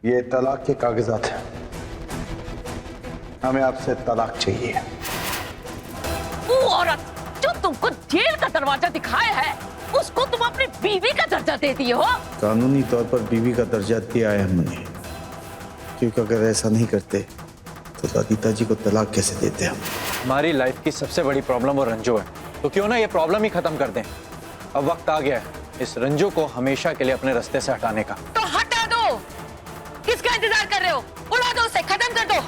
ये तलाक के कागजात हैं। हमें आपसे तलाक चाहिए। वो औरत जो तुमको जेल का दरवाजा दिखाया है, उसको तुम अपनी बीवी का दर्जा दे दिए हो। कानूनी तौर पर बीवी का दर्जा दिया है हमने, क्योंकि अगर ऐसा नहीं करते तो ललिता जी को तलाक कैसे देते हम। हमारी लाइफ की सबसे बड़ी प्रॉब्लम वो रंजू है, तो क्यों ना ये प्रॉब्लम ही खत्म कर दें। अब वक्त आ गया है इस रंजू को हमेशा के लिए अपने रास्ते से हटाने का। तो हटा दो, किसका इंतजार कर रहे हो? उड़ा दो उसे, खत्म कर दो।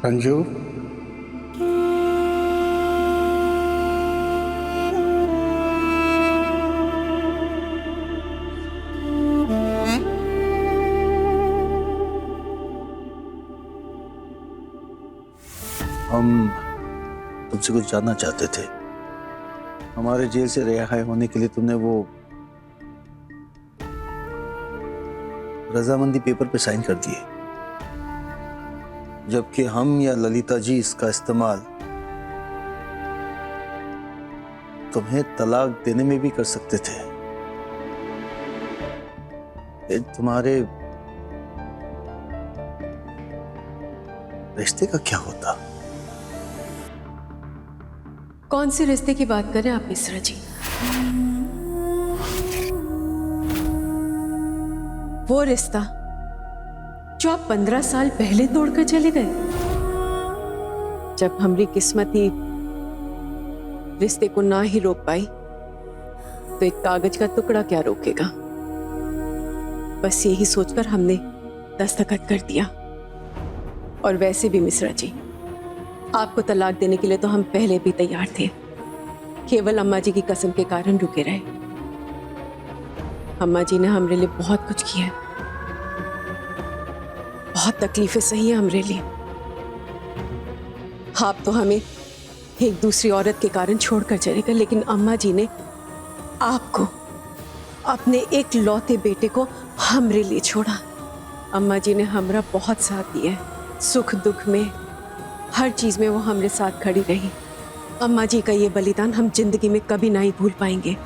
रंजू, हम तुमसे कुछ जानना चाहते थे। हमारे जेल से रिहाई होने के लिए तुमने वो रजामंदी पेपर पे साइन कर दिए, जबकि हम या ललिता जी इसका इस्तेमाल तुम्हें तलाक देने में भी कर सकते थे। ये तुम्हारे रिश्ते का क्या होता? कौन से रिश्ते की बात कर रहे हैं आप मिश्रा जी? वो रिश्ता जो आप 15 साल पहले तोड़कर चले गए, जब हमारी किस्मत ही रिश्ते को ना ही रोक पाई तो एक कागज का टुकड़ा क्या रोकेगा। बस यही सोचकर हमने दस्तखत कर दिया। और वैसे भी मिश्रा जी, आपको तलाक देने के लिए तो हम पहले भी तैयार थे, केवल अम्मा जी की कसम के कारण रुके रहे। अम्मा जी ने हमारे लिए बहुत कुछ किया है, बहुत तकलीफें सही है हमारे लिए। आप तो हमें एक दूसरी औरत के कारण छोड़कर चले गए, लेकिन अम्मा जी ने आपको, अपने एक लौते बेटे को हमरे लिए छोड़ा। अम्मा जी ने हमारा बहुत साथ दिया है, सुख दुख में, हर चीज में वो हमारे साथ खड़ी रही। अम्मा जी का ये बलिदान हम जिंदगी में कभी नहीं भूल पाएंगे।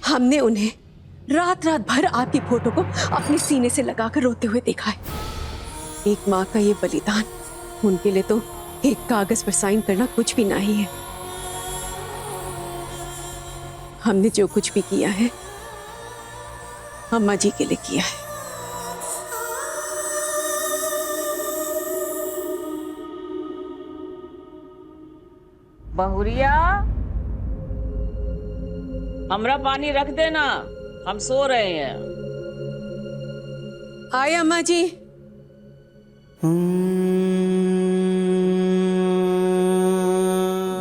हमने उन्हें रात रात भर आपकी फोटो को अपने सीने से लगाकर रोते हुए देखा है। एक माँ का ये बलिदान उनके लिए तो एक कागज पर साइन करना कुछ भी नहीं है। हमने जो कुछ भी किया है अम्मा जी के लिए किया है। बहुरिया, हमरा पानी रख देना, हम सो रहे हैं। आए अम्मा जी।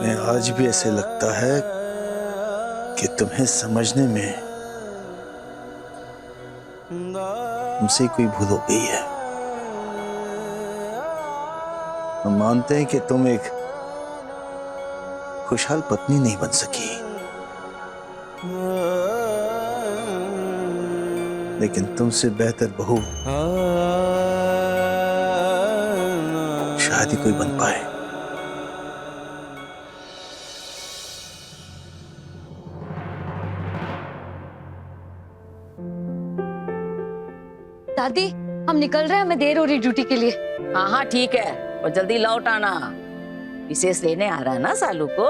मैं आज भी ऐसे लगता है कि तुम्हें समझने में तुमसे कोई भूल हो गई है। हम मानते हैं कि तुम एक खुशहाल पत्नी नहीं बन सकी, लेकिन तुमसे बेहतर बहू शायद ही कोई बन पाए। दादी, हम निकल रहे हैं, हमें देर हो रही ड्यूटी के लिए। हाँ हाँ ठीक है, और जल्दी लौट आना, विशेष लेने आ रहा है ना सालू को।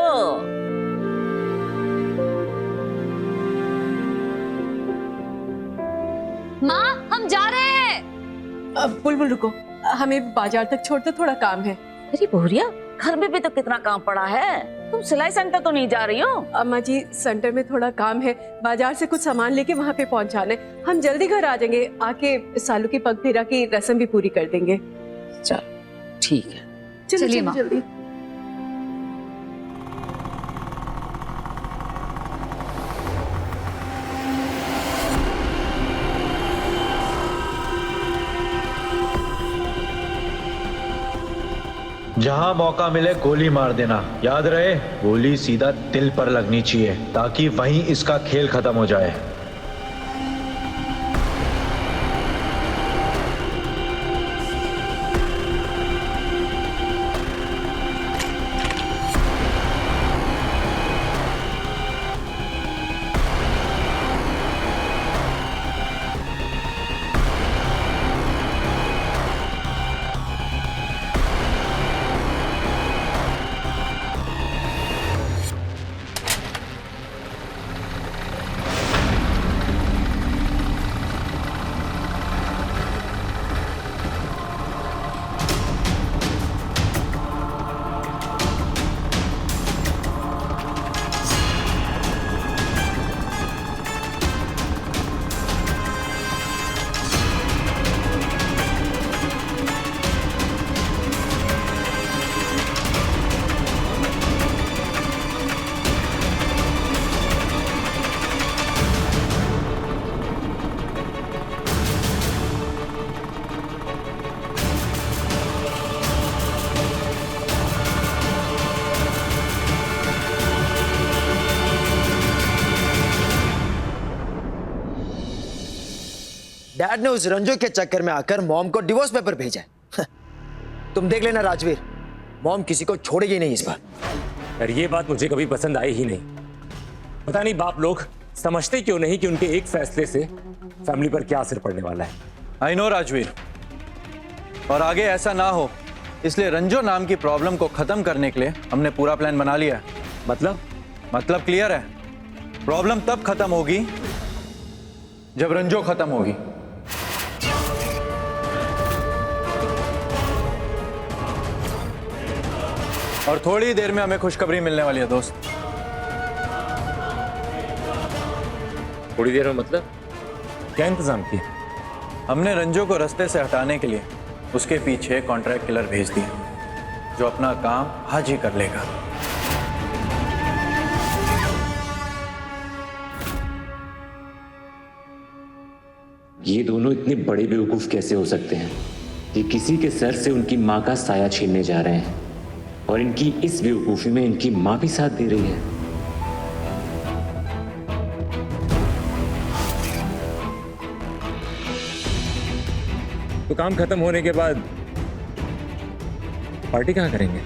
माँ, हम जा रहे हैं। अब बुलबुल रुको, हमें बाजार तक छोड़ दो, थोड़ा काम है। अरे बहुरिया, घर में भी तो कितना काम पड़ा है, तुम सिलाई सेंटर तो नहीं जा रही हो? अम्मा जी, सेंटर में थोड़ा काम है, बाजार से कुछ सामान लेके वहाँ पे पहुँचाने। हम जल्दी घर आ जाएंगे, आके सालू की पग फेरा की रस्म भी पूरी कर देंगे। चल ठीक है, चलिए माँ। जल्दी। जहां मौका मिले गोली मार देना, याद रहे गोली सीधा दिल पर लगनी चाहिए ताकि वहीं इसका खेल खत्म हो जाए। डैड ने उस रंजो के चक्कर में आकर मॉम को डिवोर्स पेपर भेजा है। तुम देख लेना राजवीर, मॉम किसी को छोड़ेगी नहीं इस बार। यार ये बात मुझे कभी पसंद आई ही नहीं। पता नहीं बाप लोग समझते क्यों नहीं कि उनके एक फैसले से फैमिली पर क्या असर पड़ने वाला है। आई नो राजवीर, और आगे ऐसा ना हो इसलिए रंजो नाम की प्रॉब्लम को खत्म करने के लिए हमने पूरा प्लान बना लिया है। मतलब क्लियर है, प्रॉब्लम तब खत्म होगी जब रंजो खत्म होगी। और थोड़ी देर में हमें खुशखबरी मिलने वाली है दोस्त। थोड़ी देर में मतलब क्या इंतजाम किया? हमने रंजो को रास्ते से हटाने के लिए उसके पीछे कॉन्ट्रैक्ट किलर भेज दिया जो अपना काम आज ही कर लेगा। ये दोनों इतने बड़े बेवकूफ कैसे हो सकते हैं? ये किसी के सर से उनकी माँ का साया छीनने जा रहे हैं और इनकी इस बेवकूफी में इनकी माँ भी साथ दे रही है। तो काम खत्म होने के बाद पार्टी कहाँ करेंगे?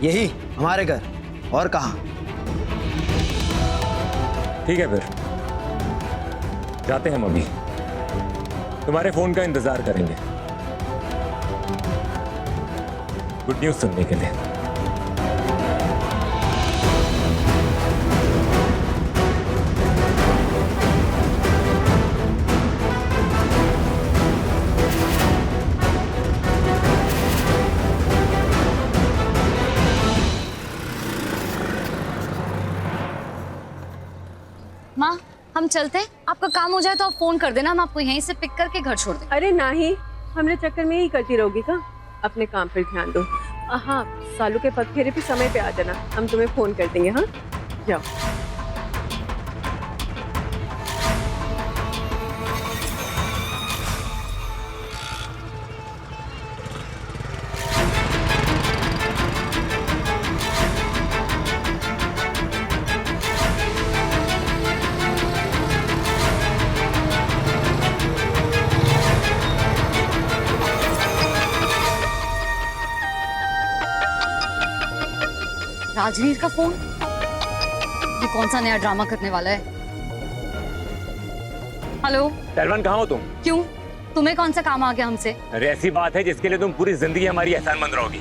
यही हमारे घर, और कहाँ? ठीक है फिर जाते हैं हम अभी। तुम्हारे फोन का इंतजार करेंगे गुड न्यूज सुनने के लिए। माँ हम चलते हैं, आपका काम हो जाए तो आप फोन कर देना, हम आपको यहीं से पिक करके घर छोड़ देंगे। अरे नहीं, हमने चक्कर में यही करती रहोगी का? अपने काम पर ध्यान दो। हाँ, सालू के पगफेरे पे समय पे आ जाना, हम तुम्हें फोन कर देंगे। हाँ जाओ। राजवीर का फोन, ये कौन सा नया ड्रामा करने वाला है? हेलो पहलवान, कहाँ हो तुम? क्यों, तुम्हें कौन सा काम आ गया हमसे? अरे ऐसी बात है जिसके लिए तुम पूरी जिंदगी हमारी एहसानमंद रहोगी।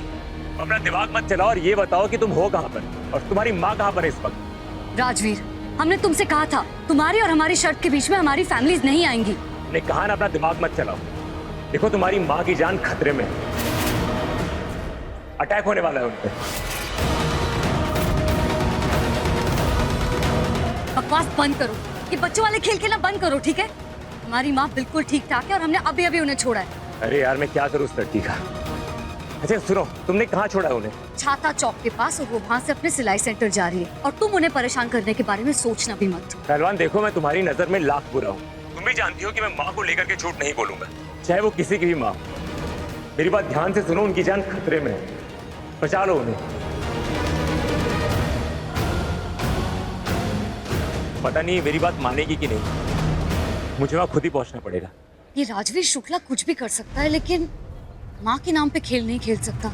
अपना दिमाग मत चलाओ और ये बताओ कि तुम हो कहाँ पर और तुम्हारी माँ कहाँ पर है इस वक्त? राजवीर, हमने तुमसे कहा था तुम्हारी और हमारी शर्त के बीच में हमारी फैमिलीज नहीं आएंगी। हमने कहा ना अपना दिमाग मत चलाओ। देखो तुम्हारी माँ की जान खतरे में, अटैक होने वाला है उन पे। बकवास बंद करो, ये बच्चों वाले खेल खेलना बंद करो, ठीक है? हमारी माँ बिल्कुल ठीक ठाक है और हमने अभी अभी उन्हें छोड़ा है। अरे यार मैं क्या करूँ उस लड़की का? अच्छा सुनो, तुमने कहाँ छोड़ा है उन्हें? छाता चौक के पास, और वो वहाँ से अपने सिलाई सेंटर जा रही है और तुम उन्हें परेशान करने के बारे में सोचना भी मत। पहलवान देखो, मैं तुम्हारी नजर में लाख बुरा हूँ, तुम भी जानती हो कि मैं माँ को लेकर के झूठ नहीं बोलूंगा। चाहे वो किसी की भी माँ। मेरी बात ध्यान से सुनो, उनकी जान खतरे में है, बचा लो उन्हें। पता नहीं मेरी बात मानेगी कि नहीं, मुझे वहां खुद ही पहुंचना पड़ेगा। ये राजवीर शुक्ला कुछ भी कर सकता है, लेकिन माँ के नाम पे खेल नहीं खेल सकता।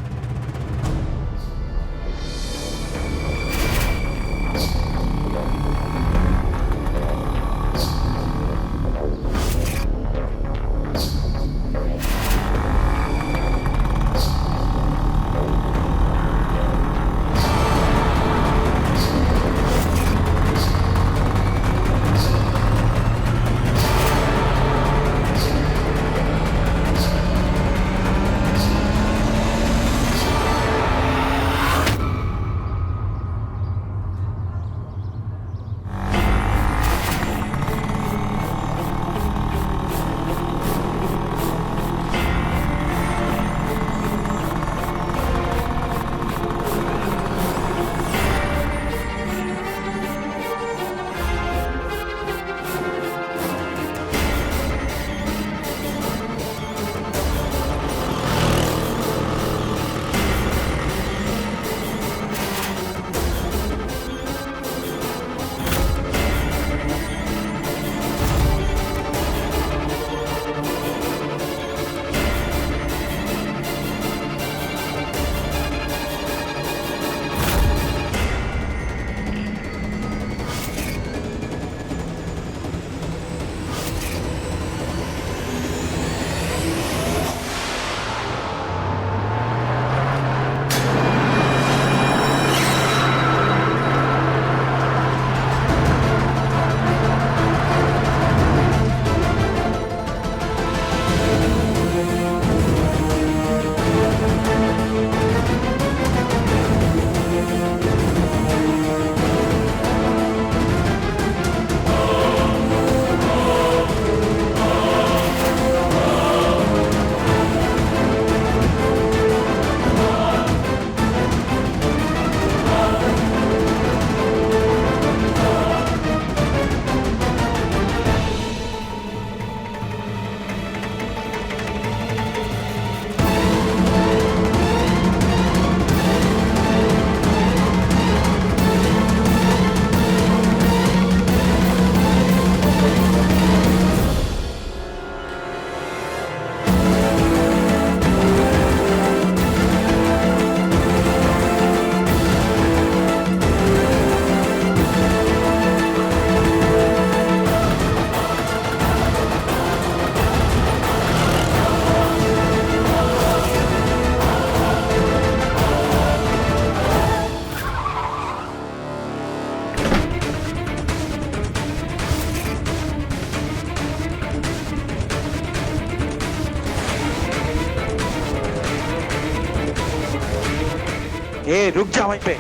ए रुक जा वहीं पे।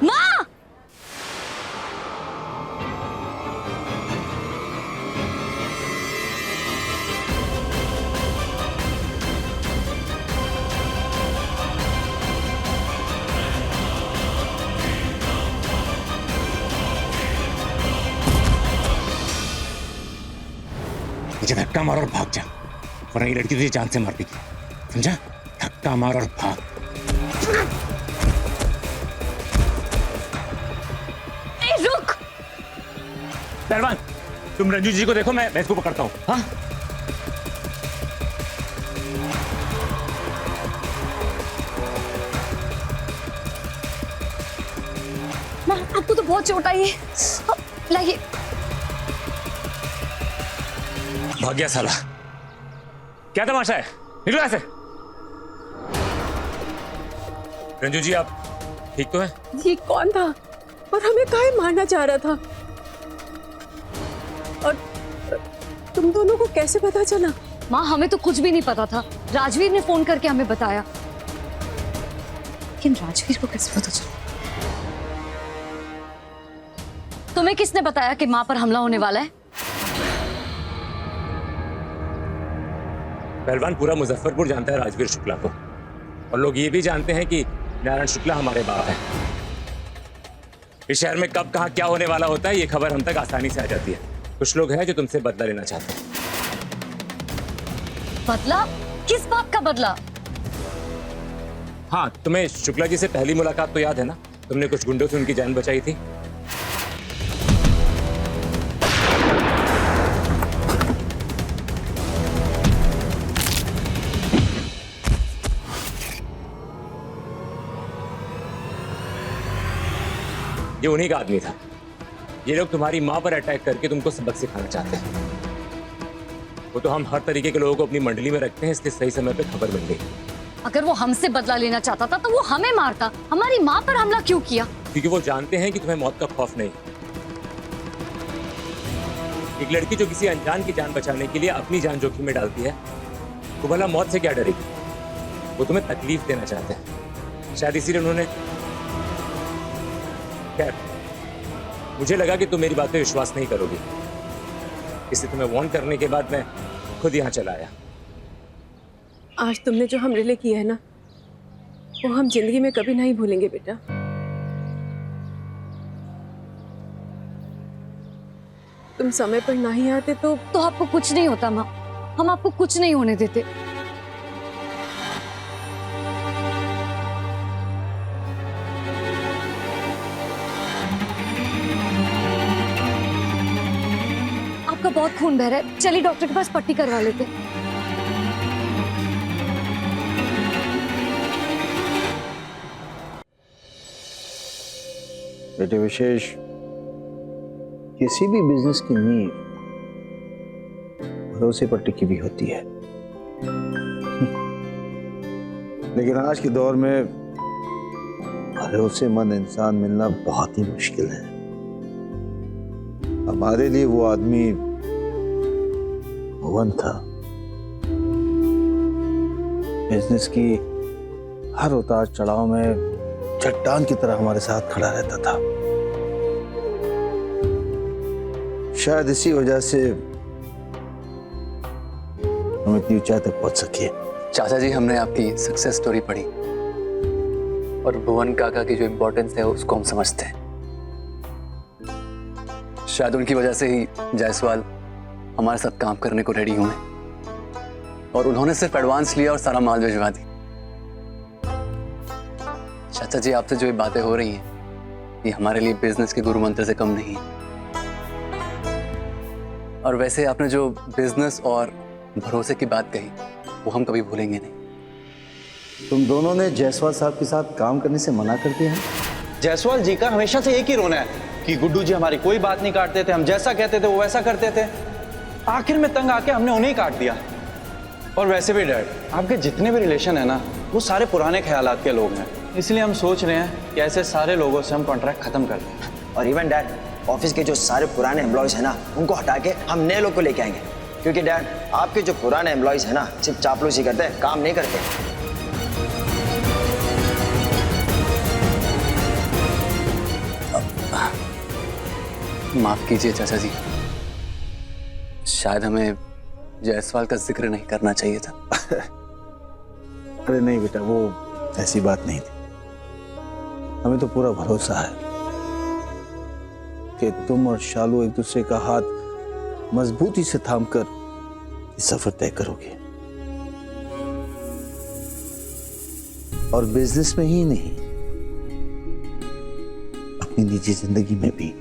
माँ! मुझे धक्का मार और भाग जा, वरना ये लड़की तुझे जान से मार देगी, समझा? धक्का मार और भाग। रुक! पहलवान, तुम रंजू जी को देखो, मैं इसको पकड़ता हूँ। हाँ? माँ, आपको तो बहुत चोट आई है। लाइए। भाग गया साला। क्या तमाशा है? निकलो ऐसे। रंजू जी आप ठीक तो हैं? ये कौन था और हमें काहे मारना चाह रहा था? और तुम दोनों को कैसे पता चला? माँ हमें तो कुछ भी नहीं पता था, राजवीर ने फोन करके हमें बताया। लेकिन राजवीर को कैसे पता चला? तुम्हें किसने बताया कि माँ पर हमला होने वाला है? पहलवान पूरा मुजफ्फरपुर जानता है राजवीर शुक्ला को, और लोग ये भी जानते हैं कि नारायण शुक्ला हमारे बाप हैं। इस शहर में कब कहाँ क्या होने वाला होता है ये खबर हम तक आसानी से आ जाती है। कुछ लोग हैं जो तुमसे बदला लेना चाहते हैं। बदला? किस बात का बदला? हाँ, तुम्हें शुक्ला जी से पहली मुलाकात तो याद है ना? तुमने कुछ गुंडों से उनकी जान बचाई थी। ये उन्हीं का आदमी था। ये लोग तुम्हारी माँ पर अटैक करके तुमको सबक सिखाना चाहते हैं। वो तो हम हर तरीके के लोगों को अपनी मंडली में रखते हैं, इसलिए सही समय पे खबर मिल गई। अगर वो हमसे बदला लेना चाहता था तो वो हमें मारता, हमारी माँ पर हमला क्यों किया? क्योंकि वो जानते हैं कि तुम्हें मौत का खौफ नहीं। एक लड़की जो किसी अनजान की जान बचाने के लिए अपनी जान जोखिम में डालती है, वो भला मौत से क्या डरेगी? वो तुम्हें तकलीफ देना चाहते हैं, शायद इसीलिए उन्होंने। खैर, मुझे लगा कि तुम मेरी बात पे विश्वास नहीं करोगी, इसलिए तुम्हें वार्न करने के बाद मैं खुद यहाँ चला आया। आज तुमने जो हमरे लिए किया है ना, वो हम जिंदगी में कभी नहीं भूलेंगे बेटा। तुम समय पर नहीं आते तो आपको कुछ नहीं होता माँ, हम आपको कुछ नहीं होने देते। आपका बहुत खून बह रहा है, चलिए डॉक्टर के पास पट्टी करवा लेते। बेटे विशेष, किसी भी बिजनेस की नींव भरोसे पर टिकी भी होती है। लेकिन आज के दौर में भरोसेमंद इंसान मिलना बहुत ही मुश्किल है। हमारे लिए वो आदमी भुवन था। बिजनेस की हर उतार चढ़ाव में चट्टान की तरह हमारे साथ खड़ा रहता था। शायद इसी वजह से हम इतनी ऊंचाई तक पहुंच सके। चाचा जी, हमने आपकी सक्सेस स्टोरी पढ़ी और भुवन काका की जो इम्पोर्टेंस है उसको हम समझते हैं। शायद उनकी वजह से ही जायसवाल हमारे साथ काम करने को रेडी हुए और उन्होंने सिर्फ एडवांस लिया और सारा माल भिजवा दी। चाचा जी, आपसे जो ये बातें हो रही हैं ये हमारे लिए बिजनेस के गुरु मंत्र से कम नहीं है। और वैसे आपने जो बिजनेस और भरोसे की बात कही वो हम कभी भूलेंगे नहीं। तुम दोनों ने जायसवाल साहब के साथ काम करने से मना कर दिया है? जायसवाल जी का हमेशा से एक ही रोना है कि गुड्डू जी हमारी कोई बात नहीं काटते थे, हम जैसा कहते थे वो वैसा करते थे। आखिर में तंग आके हमने उन्हें काट दिया। और वैसे भी डैड, आपके जितने भी रिलेशन है ना, वो सारे पुराने ख्यालात के लोग हैं, इसलिए हम सोच रहे हैं कि ऐसे सारे लोगों से हम कॉन्ट्रैक्ट खत्म कर दें। और इवन डैड, ऑफिस के जो सारे पुराने एम्प्लॉयज हैं ना, उनको हटा के हम नए लोग को लेके आएंगे। क्योंकि डैड, आपके जो पुराने एम्प्लॉयज हैं ना, सिर्फ चापलूसी करते हैं, काम नहीं करते। माफ कीजिए चाचा जी, शायद हमें जायसवाल का जिक्र नहीं करना चाहिए था। अरे नहीं बेटा, वो ऐसी बात नहीं थी। हमें तो पूरा भरोसा है कि तुम और शालू एक दूसरे का हाथ मजबूती से थामकर इस सफर तय करोगे। और बिजनेस में ही नहीं, अपनी निजी जिंदगी में भी।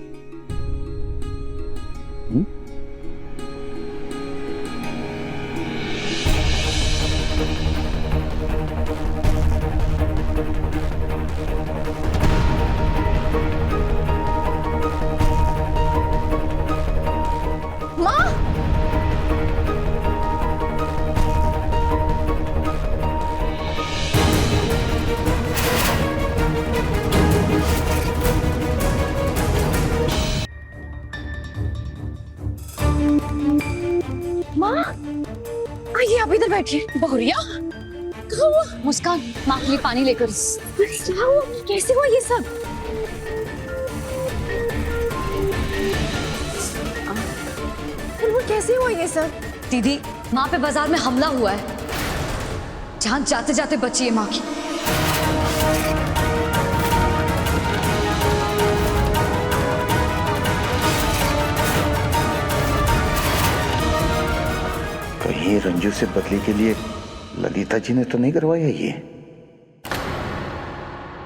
अंदर बैठिए। बहुरिया कहाँ हुआ? मुस्कान, माँ के लिए पानी लेकर। क्या हुआ? कैसे हुआ ये सब? वो कैसे हुआ ये सब? दीदी, माँ पे बाजार में हमला हुआ है। जान जाते जाते बची है माँ की। कहीं रंजू से बदले के लिए ललिता जी ने तो नहीं करवाया ये?